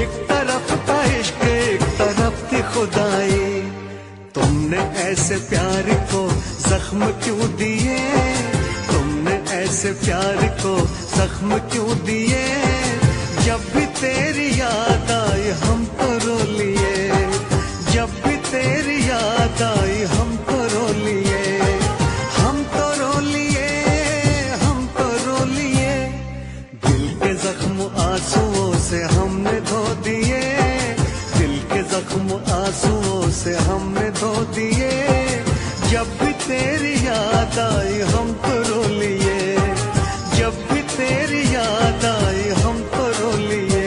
एक तरफ था इश्क एक तरफ थी खुदाई। तुमने ऐसे प्यार को जख्म क्यों दिए, तुमने ऐसे प्यार को जख्म क्यों दिए, जब भी तेरी याद आई हमको रो लिए, जब भी तेरी याद आई हमको रो लिए, हमको रो लिए, हमको रो लिए। दिल के जख्म आंसुओं से हमने धो दिए, दिल के जख्म आंसुओं से हमने धो दिए, जब भी तेरी याद आई हमको रो लिए, जब भी तेरी याद आई हमको रो लिए।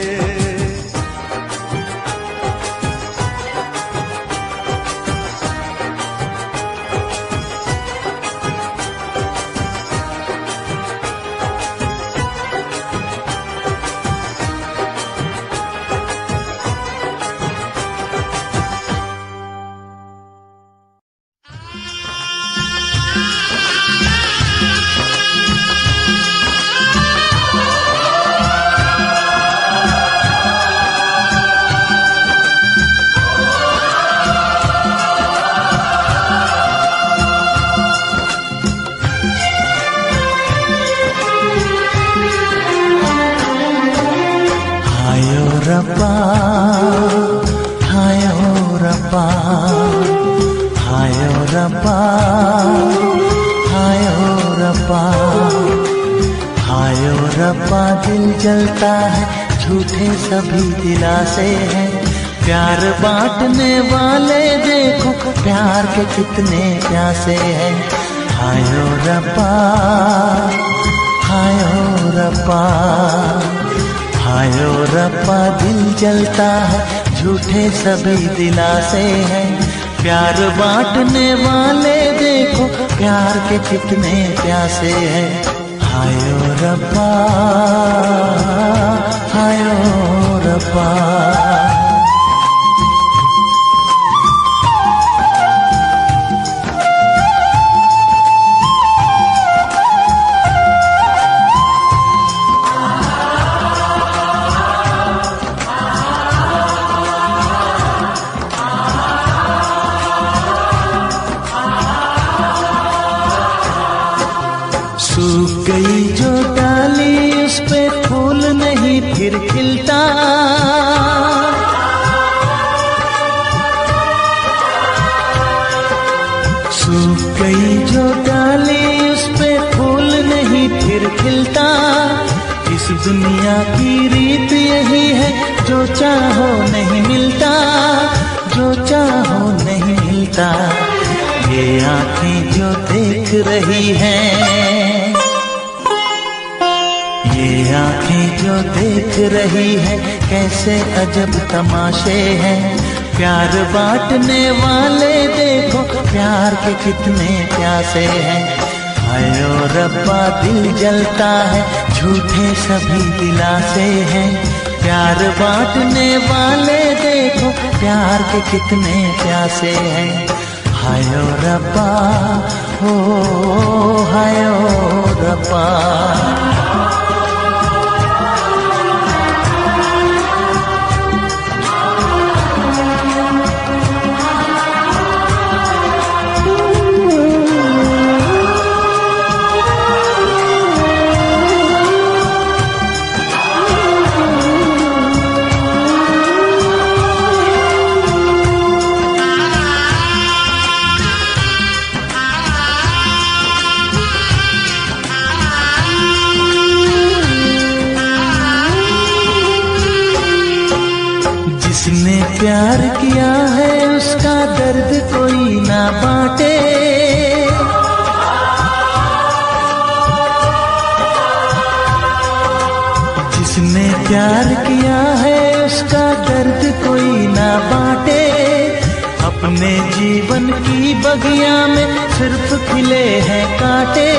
रब्बा हायो रब्बा, हायो रब्बा, हायो रब्बा, हायो रब्बा। दिल जलता है झूठे सभी दिलासे हैं, प्यार बांटने वाले देखो प्यार के कितने प्यासे हैं। हायो रब्बा, हायो रब्बा, हायो रब्बा। दिल जलता है झूठे सभी दिलासे हैं, प्यार बांटने वाले देखो प्यार के कितने प्यासे हैं। हायो रब्बा, हायो रब्बा। सूख गई जो डाली उस पे फूल नहीं फिर खिलता, सूख गई जो डाली उस पे फूल नहीं फिर खिलता। इस दुनिया की रीत यही है, जो चाहो नहीं मिलता, जो चाहो नहीं मिलता। ये आंखें जो देख रही हैं, ये आंखें जो देख रही है, कैसे अजब तमाशे हैं। प्यार बांटने वाले देखो प्यार के कितने प्यासे हैं। हायो रब्बा दिल जलता है झूठे सभी दिलासे हैं। प्यार बांटने वाले देखो प्यार के कितने प्यासे हैं। हायो रब्बा हो हायो रब्बा। बांटे। जिसने प्यार किया है उसका दर्द कोई ना बांटे। अपने जीवन की बगिया में सिर्फ खिले हैं कांटे,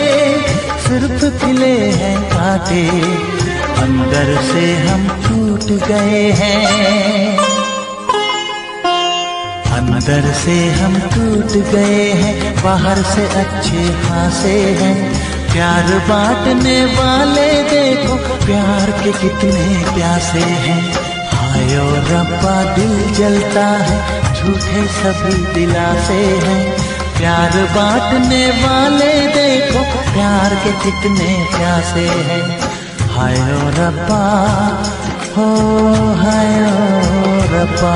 सिर्फ खिले हैं कांटे। अंदर से हम टूट गए हैं, अंदर से हम टूट गए हैं, बाहर से अच्छे खासे हैं। प्यार बांटने वाले देखो प्यार के कितने प्यासे हैं। हाय ओ रब्बा दिल जलता है, झूठे सभी दिलासे हैं। प्यार बांटने वाले देखो प्यार के कितने प्यासे हैं। हाय ओ रब्बा, हो हाय ओ रब्बा।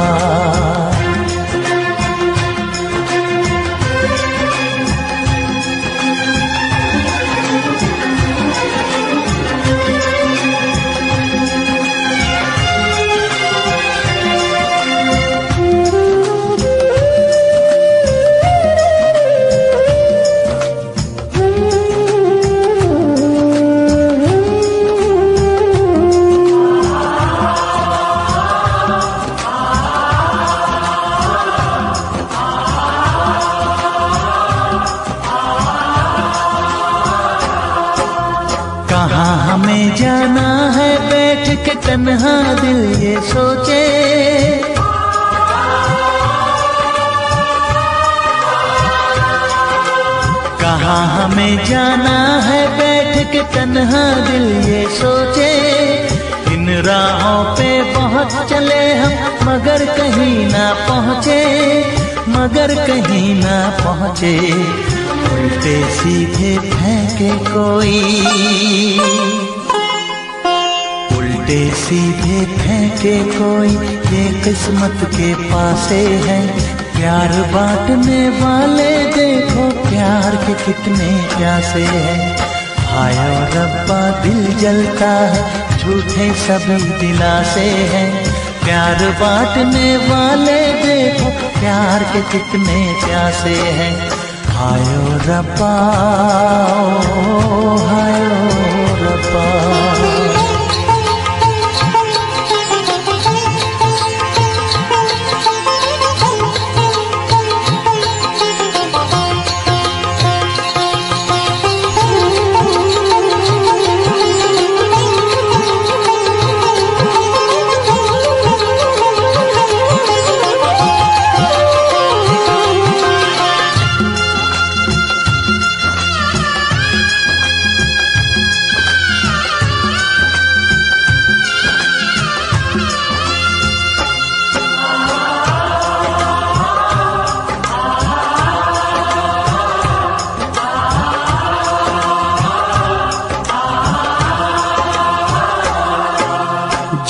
हमें जाना है बैठ के तन्हा दिल ये सोचे। कहाँ हमें जाना है बैठ के तन्हा दिल ये सोचे। इन राहों पे बहुत चले हम मगर कहीं ना पहुँचे, मगर कहीं ना पहुँचे। उल्टे सीधे फेंके कोई, उल्टे सीधे फेंके कोई, ये किस्मत के पासे है। प्यार बांटने वाले देखो प्यार के कितने प्यासे हैं। हाय ओ रब्बा दिल जलता है, झूठे सभी दिलासे हैं। प्यार बांटने वाले देखो प्यार के कितने प्यासे हैं। हाय ओ रब्बा, ओ हाय ओ रब्बा।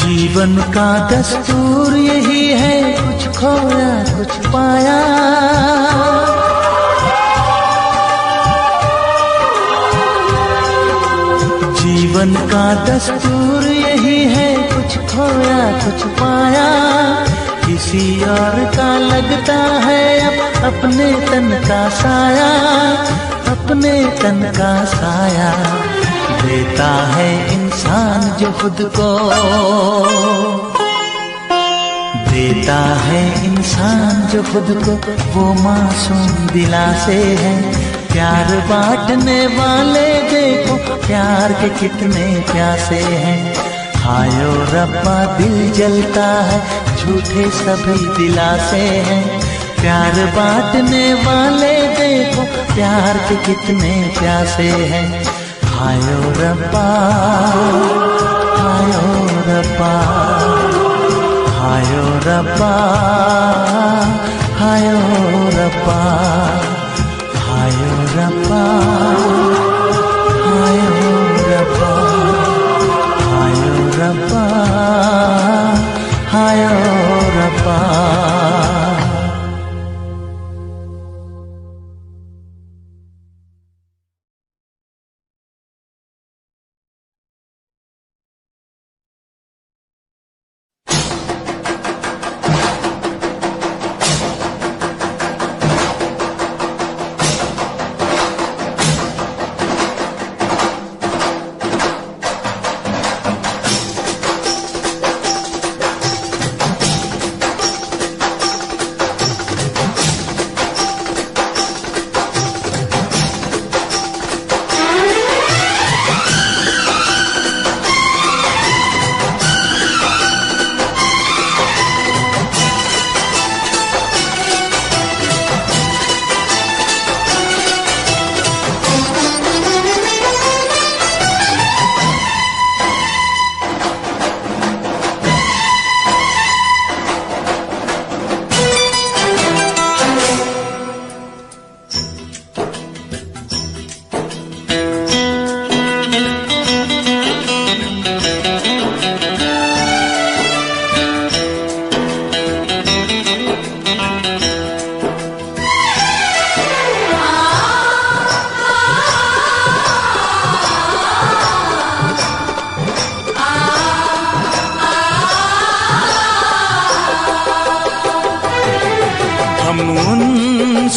जीवन का दस्तूर यही है, कुछ खोया कुछ पाया। जीवन का दस्तूर यही है, कुछ खोया कुछ पाया। किसी और का लगता है अब अपने तन का साया, अपने तन का साया। देता है इंसान जो खुद को, देता है इंसान जो खुद को, वो मासूम दिलासे है। प्यार बांटने वाले देखो प्यार के कितने प्यासे हैं। हाय ओ रब्बा दिल जलता है, झूठे सभी दिलासे हैं। प्यार बांटने वाले देखो प्यार के कितने प्यासे हैं। हाय ओ रब्बा, हाय ओ रब्बा, हाय ओ रब्बा, हाय ओ रब्बा, हाय ओ रब्बा, हाय ओ रब्बा, हाय ओ रब्बा, हाय ओ रब्बा।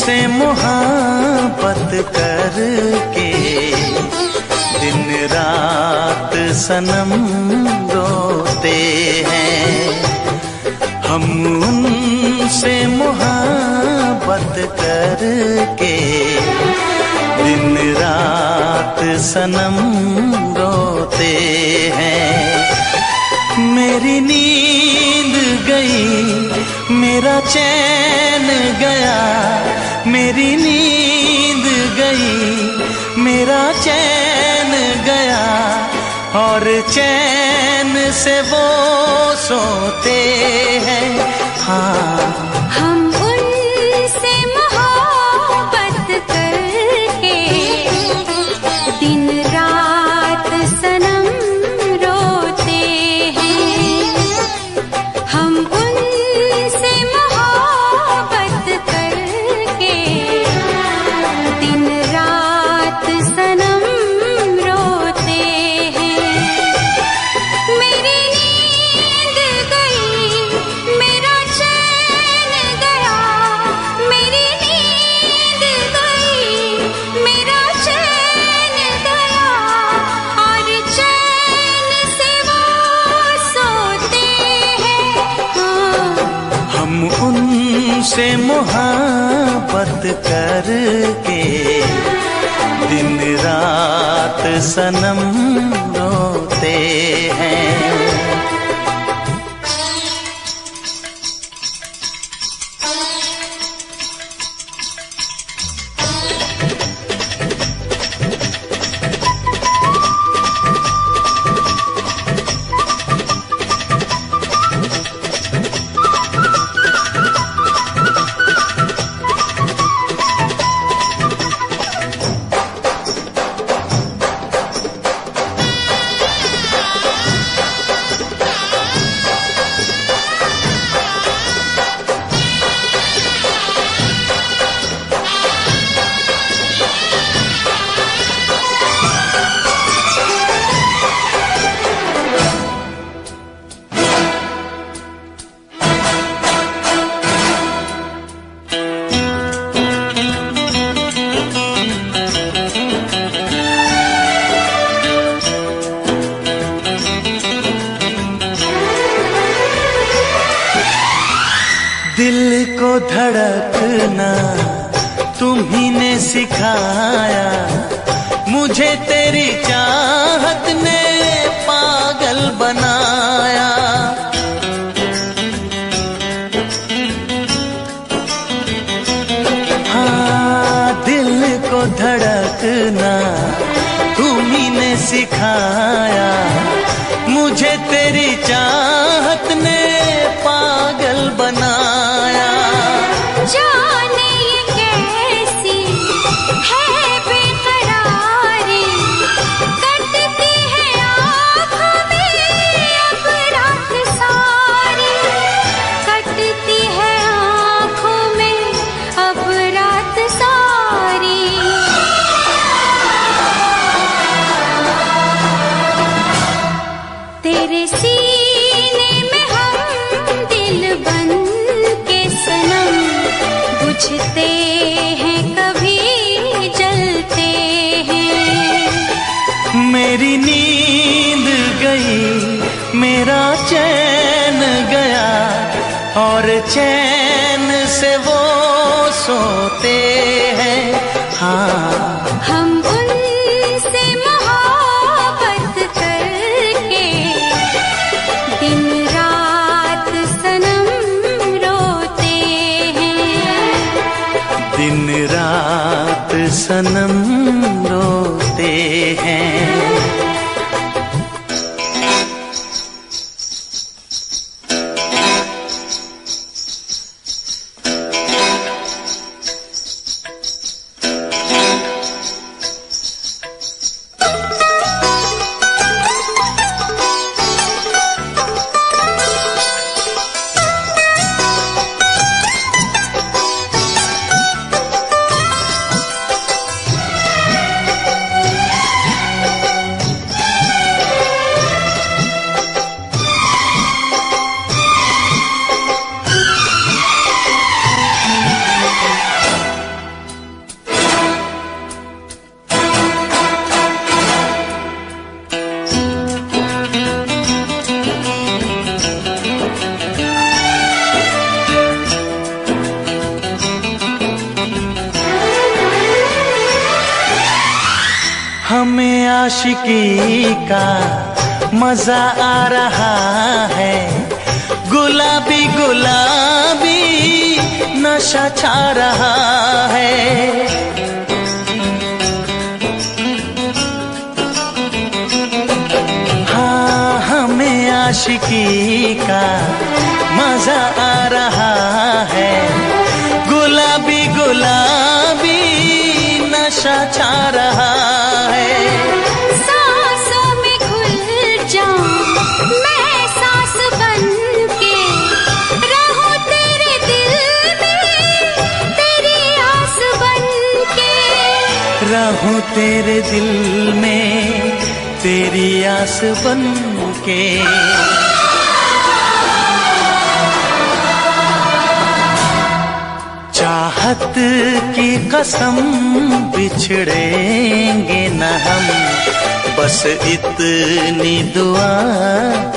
तुमसे मोहब्बत करके दिन रात सनम रोते हैं। हम उनसे मोहब्बत करके दिन रात सनम रोते हैं। मेरी नींद गई मेरा चैन गया, मेरी नींद गई मेरा चैन गया, और चैन से वो सोते हैं। हाँ, हम उनसे मोहब्बत करके दिन रात सनम रोते हैं। हम उनसे मोहब्बत करके दिन रात सनम रोते हैं। मेरी नींद गई मेरा चैन गया, मेरी नींद गई मेरा चैन गया, और चैन से वो सोते हैं। हाँ, हम उनसे मोहब्बत करके दिन रात सनम रोते हैं। दिल को धड़कना तुम्ही ने सिखाया, मुझे तेरी चाहत ने पागल बनाया। हाँ, दिल को धड़कना तुम्ही ने सिखाया, मुझे तेरी चाहत ने पागल बनाया। जाने ये कैसी है बेकरारी, कटती है आँखों में अब रात सारी, कटती है आँखों में अब रात सारी। तेरे सीने में हम दिल बन के सनम, बुझते हैं कभी जलते हैं। मेरी नींद गई मेरा चैन गया, और चैन से वो सोते हैं। हाँ, हम उनसे मोहब्बत करके दिन रात सनम रोते हैं। दिन रात सनम रोते हैं। हमें आशिकी का मजा आ रहा है, गुलाबी गुलाबी नशा छा रहा है। हाँ, हमें आशिकी का मजा आ रहा है, गुलाबी गुलाबी नशा छा रहा है। सांसों में घुल जाऊं मैं सांस बन के, रहूं तेरे दिल में तेरी आस बन के, रहूं तेरे दिल में तेरी आस बन के। चाहत की कसम बिछड़ेंगे न हम, बस इतनी दुआ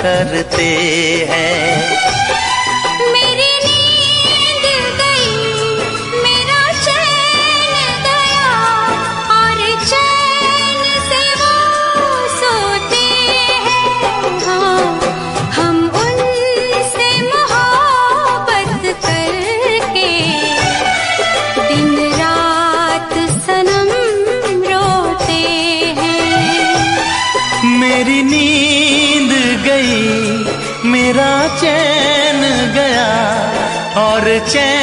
करते हैं। मेरी नींद गई मेरा चैन गया, और चैन से वो सोते हैं। हाँ, हम उनसे मोहब्बत करके दिन रात सनम रोते हैं। मेरी नींद गई मेरा चैन गया, और चैन